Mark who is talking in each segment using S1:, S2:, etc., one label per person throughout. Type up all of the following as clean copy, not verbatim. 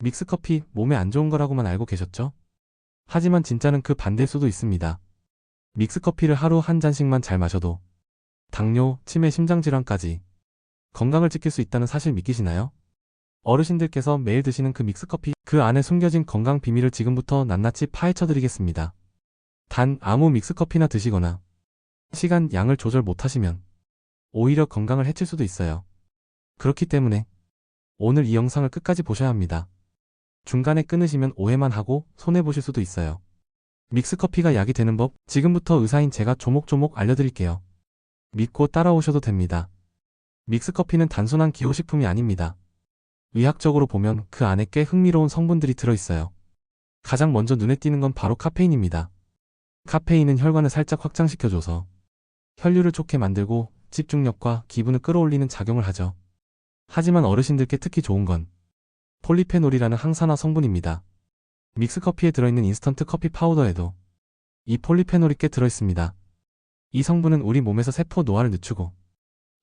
S1: 믹스커피 몸에 안 좋은 거라고만 알고 계셨죠? 하지만 진짜는 그 반대일 수도 있습니다. 믹스커피를 하루 한 잔씩만 잘 마셔도 당뇨, 치매, 심장질환까지 건강을 지킬 수 있다는 사실 믿기시나요? 어르신들께서 매일 드시는 그 믹스커피, 그 안에 숨겨진 건강 비밀을 지금부터 낱낱이 파헤쳐 드리겠습니다. 단 아무 믹스커피나 드시거나 시간, 양을 조절 못하시면 오히려 건강을 해칠 수도 있어요. 그렇기 때문에 오늘 이 영상을 끝까지 보셔야 합니다. 중간에 끊으시면 오해만 하고 손해보실 수도 있어요. 믹스커피가 약이 되는 법, 지금부터 의사인 제가 조목조목 알려드릴게요. 믿고 따라오셔도 됩니다. 믹스커피는 단순한 기호식품이 아닙니다. 의학적으로 보면 그 안에 꽤 흥미로운 성분들이 들어있어요. 가장 먼저 눈에 띄는 건 바로 카페인입니다. 카페인은 혈관을 살짝 확장시켜줘서 혈류를 좋게 만들고 집중력과 기분을 끌어올리는 작용을 하죠. 하지만 어르신들께 특히 좋은 건 폴리페놀이라는 항산화 성분입니다. 믹스커피에 들어있는 인스턴트 커피 파우더에도 이 폴리페놀이 꽤 들어있습니다. 이 성분은 우리 몸에서 세포 노화를 늦추고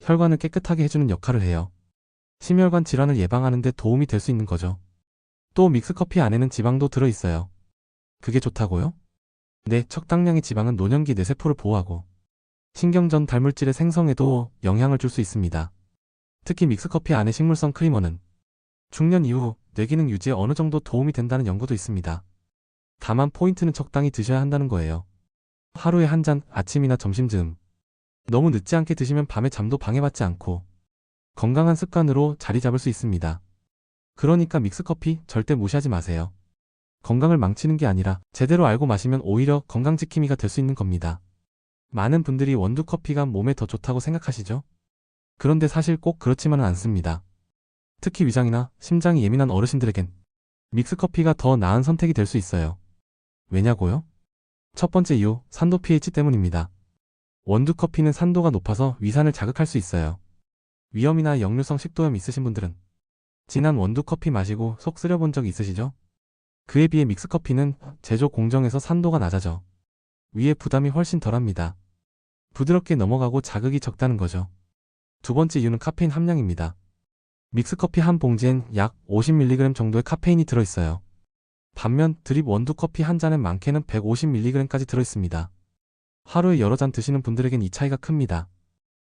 S1: 혈관을 깨끗하게 해주는 역할을 해요. 심혈관 질환을 예방하는 데 도움이 될 수 있는 거죠. 또 믹스커피 안에는 지방도 들어있어요. 그게 좋다고요? 네, 적당량의 지방은 노년기 뇌세포를 보호하고 신경전 달물질의 생성에도 영향을 줄 수 있습니다. 특히 믹스커피 안의 식물성 크리머는 중년 이후 뇌기능 유지에 어느 정도 도움이 된다는 연구도 있습니다. 다만 포인트는 적당히 드셔야 한다는 거예요. 하루에 한 잔, 아침이나 점심쯤. 너무 늦지 않게 드시면 밤에 잠도 방해받지 않고 건강한 습관으로 자리 잡을 수 있습니다. 그러니까 믹스커피 절대 무시하지 마세요. 건강을 망치는 게 아니라 제대로 알고 마시면 오히려 건강지킴이가 될 수 있는 겁니다. 많은 분들이 원두커피가 몸에 더 좋다고 생각하시죠? 그런데 사실 꼭 그렇지만은 않습니다. 특히 위장이나 심장이 예민한 어르신들에겐 믹스커피가 더 나은 선택이 될 수 있어요. 왜냐고요? 첫 번째 이유, 산도 pH 때문입니다. 원두커피는 산도가 높아서 위산을 자극할 수 있어요. 위염이나 역류성 식도염 있으신 분들은 진한 원두커피 마시고 속 쓰려본 적 있으시죠? 그에 비해 믹스커피는 제조 공정에서 산도가 낮아져 위에 부담이 훨씬 덜합니다. 부드럽게 넘어가고 자극이 적다는 거죠. 두 번째 이유는 카페인 함량입니다. 믹스커피 한 봉지엔 약 50mg 정도의 카페인이 들어있어요. 반면 드립 원두커피 한 잔엔 많게는 150mg까지 들어있습니다. 하루에 여러 잔 드시는 분들에겐 이 차이가 큽니다.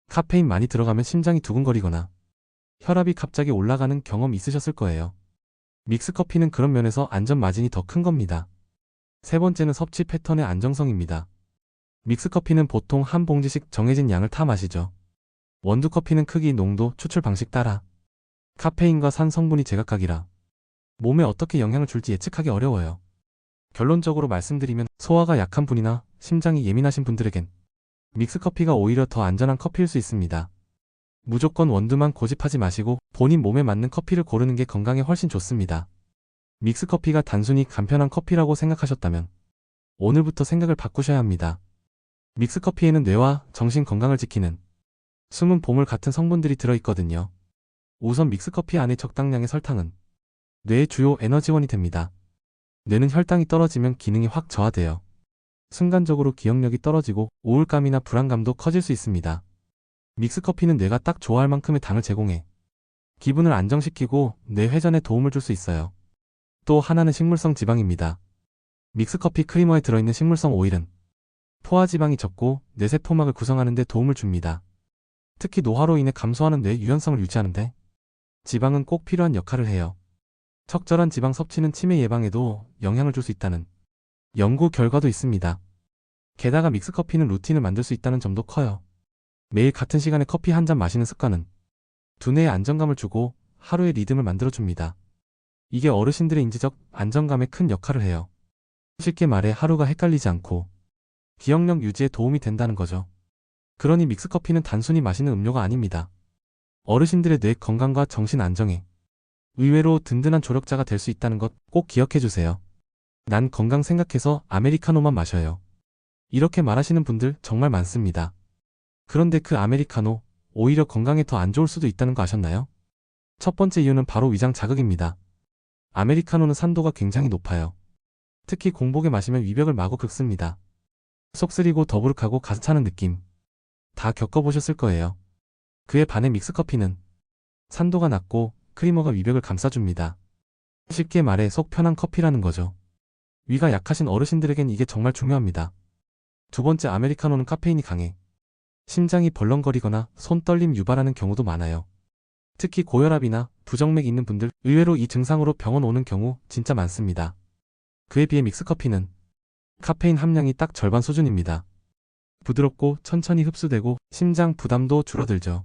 S1: 카페인 많이 들어가면 심장이 두근거리거나 혈압이 갑자기 올라가는 경험 있으셨을 거예요. 믹스커피는 그런 면에서 안전 마진이 더 큰 겁니다. 세 번째는 섭취 패턴의 안정성입니다. 믹스커피는 보통 한 봉지씩 정해진 양을 타 마시죠. 원두커피는 크기, 농도, 추출 방식 따라 카페인과 산 성분이 제각각이라 몸에 어떻게 영향을 줄지 예측하기 어려워요. 결론적으로 말씀드리면 소화가 약한 분이나 심장이 예민하신 분들에겐 믹스커피가 오히려 더 안전한 커피일 수 있습니다. 무조건 원두만 고집하지 마시고 본인 몸에 맞는 커피를 고르는 게 건강에 훨씬 좋습니다. 믹스커피가 단순히 간편한 커피라고 생각하셨다면 오늘부터 생각을 바꾸셔야 합니다. 믹스커피에는 뇌와 정신 건강을 지키는 숨은 보물 같은 성분들이 들어있거든요. 우선 믹스커피 안에 적당량의 설탕은 뇌의 주요 에너지원이 됩니다. 뇌는 혈당이 떨어지면 기능이 확 저하돼요. 순간적으로 기억력이 떨어지고 우울감이나 불안감도 커질 수 있습니다. 믹스커피는 뇌가 딱 좋아할 만큼의 당을 제공해 기분을 안정시키고 뇌 회전에 도움을 줄 수 있어요. 또 하나는 식물성 지방입니다. 믹스커피 크리머에 들어있는 식물성 오일은 포화지방이 적고 뇌세포막을 구성하는 데 도움을 줍니다. 특히 노화로 인해 감소하는 뇌 유연성을 유지하는데 지방은 꼭 필요한 역할을 해요. 적절한 지방 섭취는 치매 예방에도 영향을 줄 수 있다는 연구 결과도 있습니다. 게다가 믹스커피는 루틴을 만들 수 있다는 점도 커요. 매일 같은 시간에 커피 한 잔 마시는 습관은 두뇌에 안정감을 주고 하루의 리듬을 만들어줍니다. 이게 어르신들의 인지적 안정감에 큰 역할을 해요. 쉽게 말해 하루가 헷갈리지 않고 기억력 유지에 도움이 된다는 거죠. 그러니 믹스커피는 단순히 마시는 음료가 아닙니다. 어르신들의 뇌 건강과 정신 안정에 의외로 든든한 조력자가 될 수 있다는 것 꼭 기억해주세요. 난 건강 생각해서 아메리카노만 마셔요. 이렇게 말하시는 분들 정말 많습니다. 그런데 그 아메리카노 오히려 건강에 더 안 좋을 수도 있다는 거 아셨나요? 첫 번째 이유는 바로 위장 자극입니다. 아메리카노는 산도가 굉장히 높아요. 특히 공복에 마시면 위벽을 마구 긁습니다. 속 쓰리고 더부룩하고 가스 차는 느낌 다 겪어보셨을 거예요. 그에 반해 믹스커피는 산도가 낮고 크리머가 위벽을 감싸줍니다. 쉽게 말해 속 편한 커피라는 거죠. 위가 약하신 어르신들에겐 이게 정말 중요합니다. 두 번째, 아메리카노는 카페인이 강해 심장이 벌렁거리거나 손떨림 유발하는 경우도 많아요. 특히 고혈압이나 부정맥 있는 분들, 의외로 이 증상으로 병원 오는 경우 진짜 많습니다. 그에 비해 믹스커피는 카페인 함량이 딱 절반 수준입니다. 부드럽고 천천히 흡수되고 심장 부담도 줄어들죠.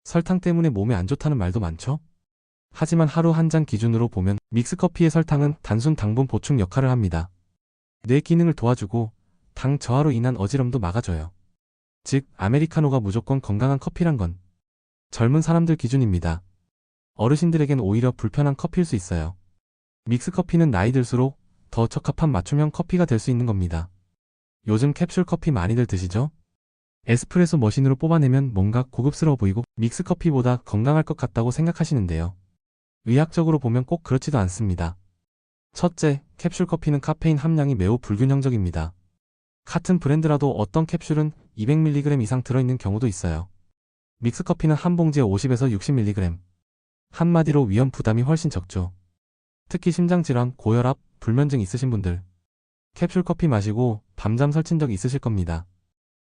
S1: 설탕 때문에 몸에 안 좋다는 말도 많죠? 하지만 하루 한 잔 기준으로 보면 믹스커피의 설탕은 단순 당분 보충 역할을 합니다. 뇌 기능을 도와주고 당 저하로 인한 어지럼도 막아줘요. 즉, 아메리카노가 무조건 건강한 커피란 건 젊은 사람들 기준입니다. 어르신들에겐 오히려 불편한 커피일 수 있어요. 믹스커피는 나이 들수록 더 적합한 맞춤형 커피가 될 수 있는 겁니다. 요즘 캡슐 커피 많이들 드시죠? 에스프레소 머신으로 뽑아내면 뭔가 고급스러워 보이고 믹스커피보다 건강할 것 같다고 생각하시는데요. 의학적으로 보면 꼭 그렇지도 않습니다. 첫째, 캡슐 커피는 카페인 함량이 매우 불균형적입니다. 같은 브랜드라도 어떤 캡슐은 200mg 이상 들어있는 경우도 있어요. 믹스커피는 한 봉지에 50에서 60mg. 한마디로 위험 부담이 훨씬 적죠. 특히 심장질환, 고혈압, 불면증 있으신 분들 캡슐 커피 마시고 밤잠 설친 적 있으실 겁니다.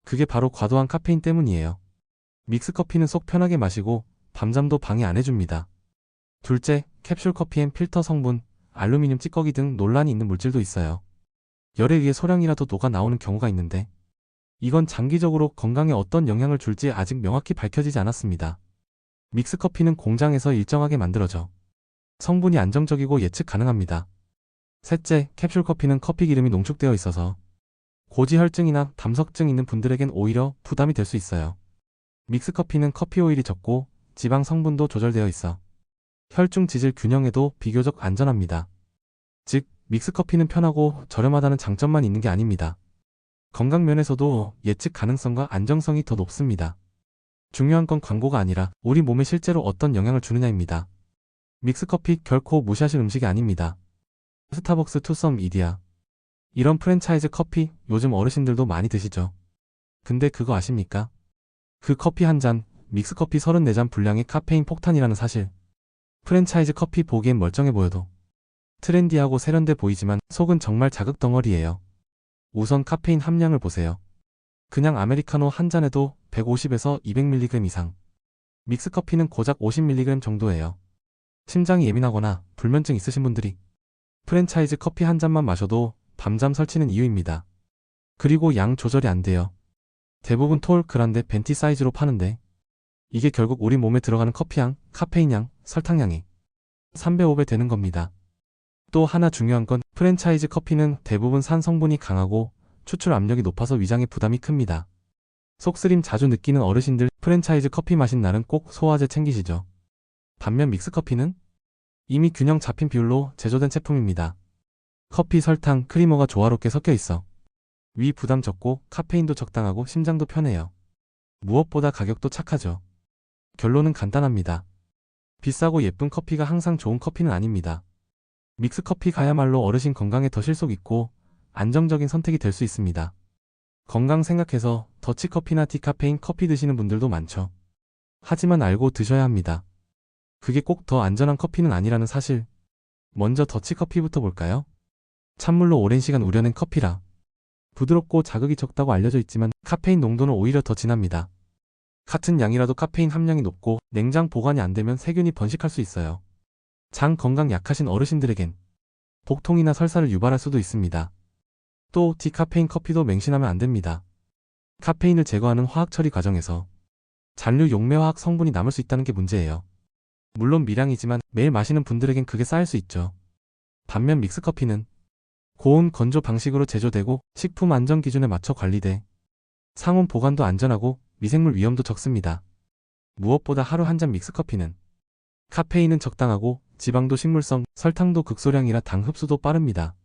S1: 그게 바로 과도한 카페인 때문이에요. 믹스커피는 속 편하게 마시고 밤잠도 방해 안 해줍니다. 둘째, 캡슐 커피엔 필터 성분, 알루미늄 찌꺼기 등 논란이 있는 물질도 있어요. 열에 의해 소량이라도 녹아 나오는 경우가 있는데 이건 장기적으로 건강에 어떤 영향을 줄지 아직 명확히 밝혀지지 않았습니다. 믹스커피는 공장에서 일정하게 만들어져 성분이 안정적이고 예측 가능합니다. 셋째, 캡슐 커피는 커피 기름이 농축되어 있어서 고지혈증이나 담석증 있는 분들에겐 오히려 부담이 될 수 있어요. 믹스커피는 커피 오일이 적고 지방 성분도 조절되어 있어 혈중 지질 균형에도 비교적 안전합니다. 즉, 믹스커피는 편하고 저렴하다는 장점만 있는 게 아닙니다. 건강 면에서도 예측 가능성과 안정성이 더 높습니다. 중요한 건 광고가 아니라 우리 몸에 실제로 어떤 영향을 주느냐입니다. 믹스커피 결코 무시하실 음식이 아닙니다. 스타벅스, 투썸, 이디야 이런 프랜차이즈 커피 요즘 어르신들도 많이 드시죠. 근데 그거 아십니까? 그 커피 한 잔, 믹스커피 34잔 분량의 카페인 폭탄이라는 사실. 프랜차이즈 커피 보기엔 멀쩡해 보여도 트렌디하고 세련돼 보이지만 속은 정말 자극 덩어리예요. 우선 카페인 함량을 보세요. 그냥 아메리카노 한 잔에도 150에서 200mg 이상. 믹스커피는 고작 50mg 정도예요. 심장이 예민하거나 불면증 있으신 분들이 프랜차이즈 커피 한 잔만 마셔도 밤잠 설치는 이유입니다. 그리고 양 조절이 안 돼요. 대부분 톨, 그란데, 벤티 사이즈로 파는데 이게 결국 우리 몸에 들어가는 커피향, 카페인향, 설탕향이 3배, 5배 되는 겁니다. 또 하나 중요한 건 프랜차이즈 커피는 대부분 산 성분이 강하고 추출 압력이 높아서 위장에 부담이 큽니다. 속쓰림 자주 느끼는 어르신들 프랜차이즈 커피 마신 날은 꼭 소화제 챙기시죠. 반면 믹스커피는 이미 균형 잡힌 비율로 제조된 제품입니다. 커피, 설탕, 크리머가 조화롭게 섞여 있어 위 부담 적고 카페인도 적당하고 심장도 편해요. 무엇보다 가격도 착하죠. 결론은 간단합니다. 비싸고 예쁜 커피가 항상 좋은 커피는 아닙니다. 믹스커피가야말로 어르신 건강에 더 실속 있고 안정적인 선택이 될 수 있습니다. 건강 생각해서 더치커피나 디카페인 커피 드시는 분들도 많죠. 하지만 알고 드셔야 합니다. 그게 꼭 더 안전한 커피는 아니라는 사실. 먼저 더치커피부터 볼까요? 찬물로 오랜 시간 우려낸 커피라 부드럽고 자극이 적다고 알려져 있지만 카페인 농도는 오히려 더 진합니다. 같은 양이라도 카페인 함량이 높고 냉장 보관이 안 되면 세균이 번식할 수 있어요. 장 건강 약하신 어르신들에겐 복통이나 설사를 유발할 수도 있습니다. 또 디카페인 커피도 맹신하면 안 됩니다. 카페인을 제거하는 화학 처리 과정에서 잔류 용매화학 성분이 남을 수 있다는 게 문제예요. 물론 미량이지만 매일 마시는 분들에겐 그게 쌓일 수 있죠. 반면 믹스커피는 고온 건조 방식으로 제조되고 식품 안전 기준에 맞춰 관리돼 상온 보관도 안전하고 미생물 위험도 적습니다. 무엇보다 하루 한 잔 믹스커피는 카페인은 적당하고 지방도 식물성, 설탕도 극소량이라 당 흡수도 빠릅니다.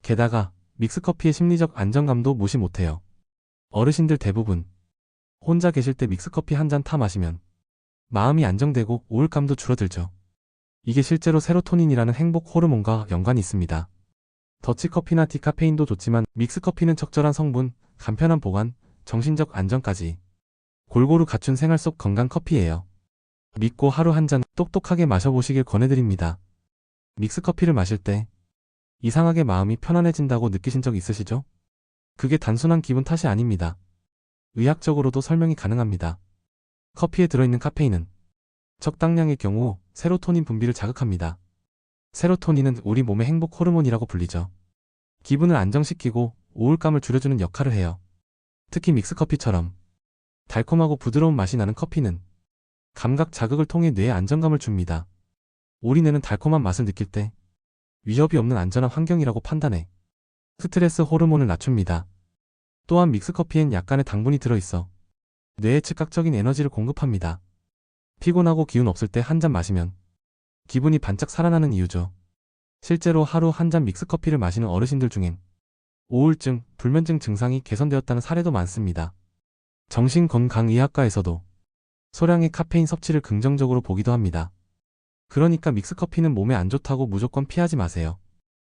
S1: 게다가 믹스커피의 심리적 안정감도 무시 못해요. 어르신들 대부분 혼자 계실 때 믹스커피 한 잔 타 마시면 마음이 안정되고 우울감도 줄어들죠. 이게 실제로 세로토닌이라는 행복 호르몬과 연관이 있습니다. 더치커피나 디카페인도 좋지만 믹스커피는 적절한 성분, 간편한 보관, 정신적 안정까지 골고루 갖춘 생활 속 건강 커피예요. 믿고 하루 한 잔 똑똑하게 마셔보시길 권해드립니다. 믹스커피를 마실 때 이상하게 마음이 편안해진다고 느끼신 적 있으시죠? 그게 단순한 기분 탓이 아닙니다. 의학적으로도 설명이 가능합니다. 커피에 들어있는 카페인은 적당량의 경우 세로토닌 분비를 자극합니다. 세로토닌은 우리 몸의 행복 호르몬이라고 불리죠. 기분을 안정시키고 우울감을 줄여주는 역할을 해요. 특히 믹스커피처럼 달콤하고 부드러운 맛이 나는 커피는 감각 자극을 통해 뇌에 안정감을 줍니다. 우리 뇌는 달콤한 맛을 느낄 때 위협이 없는 안전한 환경이라고 판단해 스트레스 호르몬을 낮춥니다. 또한 믹스커피엔 약간의 당분이 들어있어 뇌에 즉각적인 에너지를 공급합니다. 피곤하고 기운 없을 때 한 잔 마시면 기분이 반짝 살아나는 이유죠. 실제로 하루 한 잔 믹스커피를 마시는 어르신들 중엔 우울증, 불면증 증상이 개선되었다는 사례도 많습니다. 정신건강의학과에서도 소량의 카페인 섭취를 긍정적으로 보기도 합니다. 그러니까 믹스커피는 몸에 안 좋다고 무조건 피하지 마세요.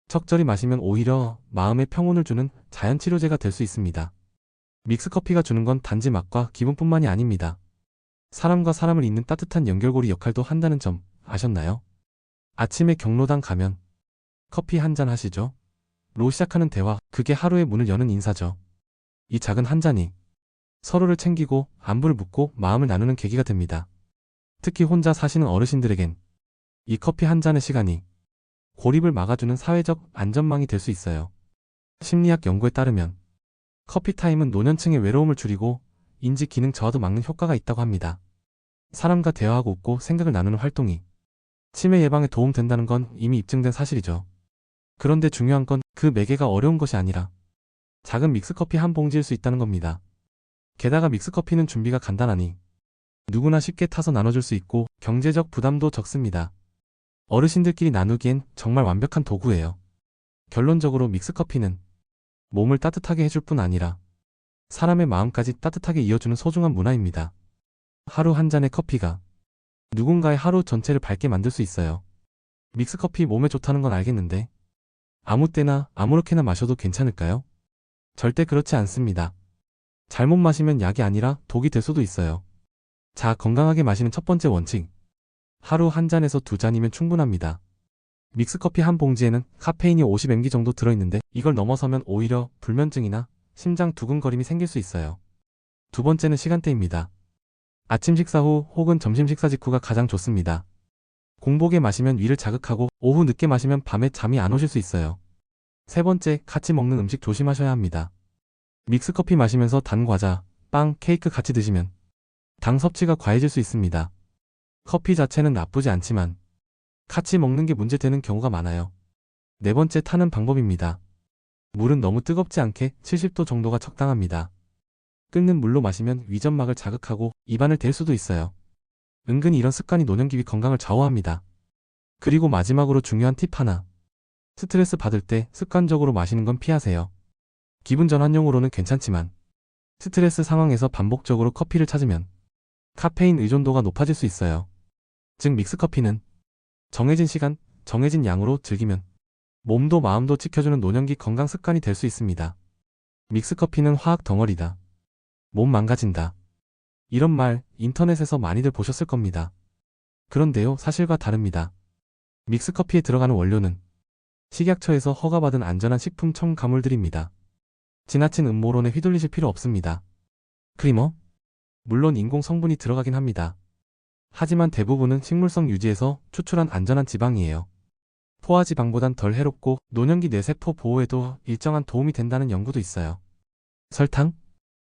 S1: 적절히 마시면 오히려 마음의 평온을 주는 자연치료제가 될 수 있습니다. 믹스커피가 주는 건 단지 맛과 기분뿐만이 아닙니다. 사람과 사람을 잇는 따뜻한 연결고리 역할도 한다는 점 아셨나요? 아침에 경로당 가면 커피 한 잔 하시죠? 로 시작하는 대화, 그게 하루의 문을 여는 인사죠. 이 작은 한 잔이 서로를 챙기고 안부를 묻고 마음을 나누는 계기가 됩니다. 특히 혼자 사시는 어르신들에겐 이 커피 한 잔의 시간이 고립을 막아주는 사회적 안전망이 될 수 있어요. 심리학 연구에 따르면 커피 타임은 노년층의 외로움을 줄이고 인지 기능 저하도 막는 효과가 있다고 합니다. 사람과 대화하고 웃고 생각을 나누는 활동이 치매 예방에 도움된다는 건 이미 입증된 사실이죠. 그런데 중요한 건 그 매개가 어려운 것이 아니라 작은 믹스커피 한 봉지일 수 있다는 겁니다. 게다가 믹스커피는 준비가 간단하니 누구나 쉽게 타서 나눠줄 수 있고 경제적 부담도 적습니다. 어르신들끼리 나누기엔 정말 완벽한 도구예요. 결론적으로 믹스커피는 몸을 따뜻하게 해줄 뿐 아니라 사람의 마음까지 따뜻하게 이어주는 소중한 문화입니다. 하루 한 잔의 커피가 누군가의 하루 전체를 밝게 만들 수 있어요. 믹스커피 몸에 좋다는 건 알겠는데 아무 때나 아무렇게나 마셔도 괜찮을까요? 절대 그렇지 않습니다. 잘못 마시면 약이 아니라 독이 될 수도 있어요. 자, 건강하게 마시는 첫 번째 원칙. 하루 한 잔에서 두 잔이면 충분합니다. 믹스커피 한 봉지에는 카페인이 50mg 정도 들어있는데 이걸 넘어서면 오히려 불면증이나 심장 두근거림이 생길 수 있어요. 두 번째는 시간대입니다. 아침 식사 후 혹은 점심 식사 직후가 가장 좋습니다. 공복에 마시면 위를 자극하고 오후 늦게 마시면 밤에 잠이 안 오실 수 있어요. 세 번째, 같이 먹는 음식 조심하셔야 합니다. 믹스커피 마시면서 단 과자, 빵, 케이크 같이 드시면 당 섭취가 과해질 수 있습니다. 커피 자체는 나쁘지 않지만 같이 먹는 게 문제되는 경우가 많아요. 네 번째, 타는 방법입니다. 물은 너무 뜨겁지 않게 70도 정도가 적당합니다. 끓는 물로 마시면 위점막을 자극하고 입안을 댈 수도 있어요. 은근히 이런 습관이 노년기 건강을 좌우합니다. 그리고 마지막으로 중요한 팁 하나. 스트레스 받을 때 습관적으로 마시는 건 피하세요. 기분 전환용으로는 괜찮지만 스트레스 상황에서 반복적으로 커피를 찾으면 카페인 의존도가 높아질 수 있어요. 즉 믹스커피는 정해진 시간, 정해진 양으로 즐기면 몸도 마음도 지켜주는 노년기 건강 습관이 될 수 있습니다. 믹스커피는 화학 덩어리다. 몸 망가진다. 이런 말 인터넷에서 많이들 보셨을 겁니다. 그런데요, 사실과 다릅니다. 믹스커피에 들어가는 원료는 식약처에서 허가받은 안전한 식품 첨가물들입니다. 지나친 음모론에 휘둘리실 필요 없습니다. 크리머? 물론 인공 성분이 들어가긴 합니다. 하지만 대부분은 식물성 유지에서 추출한 안전한 지방이에요. 포화지방보단 덜 해롭고 노년기 뇌세포 보호에도 일정한 도움이 된다는 연구도 있어요. 설탕?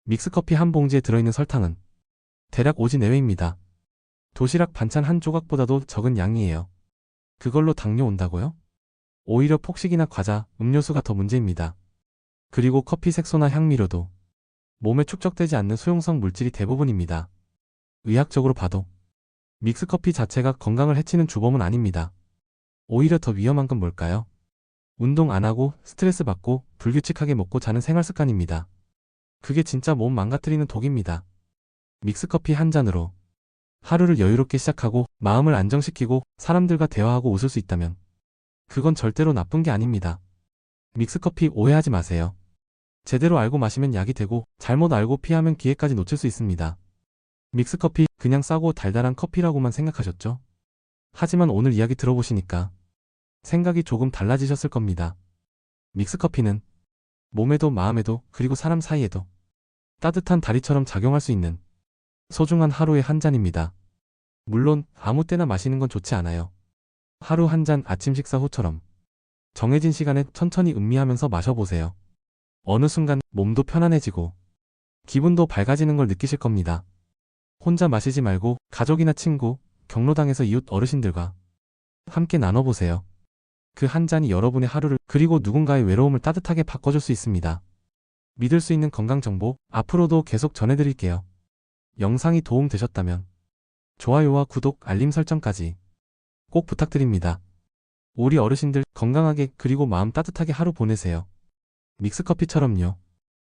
S1: 믹스커피 한 봉지에 들어있는 설탕은 대략 5지 내외입니다. 도시락 반찬 한 조각보다도 적은 양이에요. 그걸로 당뇨 온다고요? 오히려 폭식이나 과자, 음료수가 더 문제입니다. 그리고 커피 색소나 향미료도 몸에 축적되지 않는 수용성 물질이 대부분입니다. 의학적으로 봐도 믹스커피 자체가 건강을 해치는 주범은 아닙니다. 오히려 더 위험한 건 뭘까요? 운동 안 하고 스트레스 받고 불규칙하게 먹고 자는 생활 습관입니다. 그게 진짜 몸 망가뜨리는 독입니다. 믹스커피 한 잔으로 하루를 여유롭게 시작하고 마음을 안정시키고 사람들과 대화하고 웃을 수 있다면 그건 절대로 나쁜 게 아닙니다. 믹스커피 오해하지 마세요. 제대로 알고 마시면 약이 되고 잘못 알고 피하면 기회까지 놓칠 수 있습니다. 믹스커피 그냥 싸고 달달한 커피라고만 생각하셨죠? 하지만 오늘 이야기 들어보시니까 생각이 조금 달라지셨을 겁니다. 믹스커피는 몸에도 마음에도 그리고 사람 사이에도 따뜻한 다리처럼 작용할 수 있는 소중한 하루의 한 잔입니다. 물론 아무 때나 마시는 건 좋지 않아요. 하루 한 잔 아침 식사 후처럼 정해진 시간에 천천히 음미하면서 마셔보세요. 어느 순간 몸도 편안해지고 기분도 밝아지는 걸 느끼실 겁니다. 혼자 마시지 말고 가족이나 친구, 경로당에서 이웃 어르신들과 함께 나눠보세요. 그 한 잔이 여러분의 하루를 그리고 누군가의 외로움을 따뜻하게 바꿔줄 수 있습니다. 믿을 수 있는 건강 정보 앞으로도 계속 전해드릴게요. 영상이 도움되셨다면 좋아요와 구독, 알림 설정까지 꼭 부탁드립니다. 우리 어르신들 건강하게 그리고 마음 따뜻하게 하루 보내세요. 믹스커피처럼요.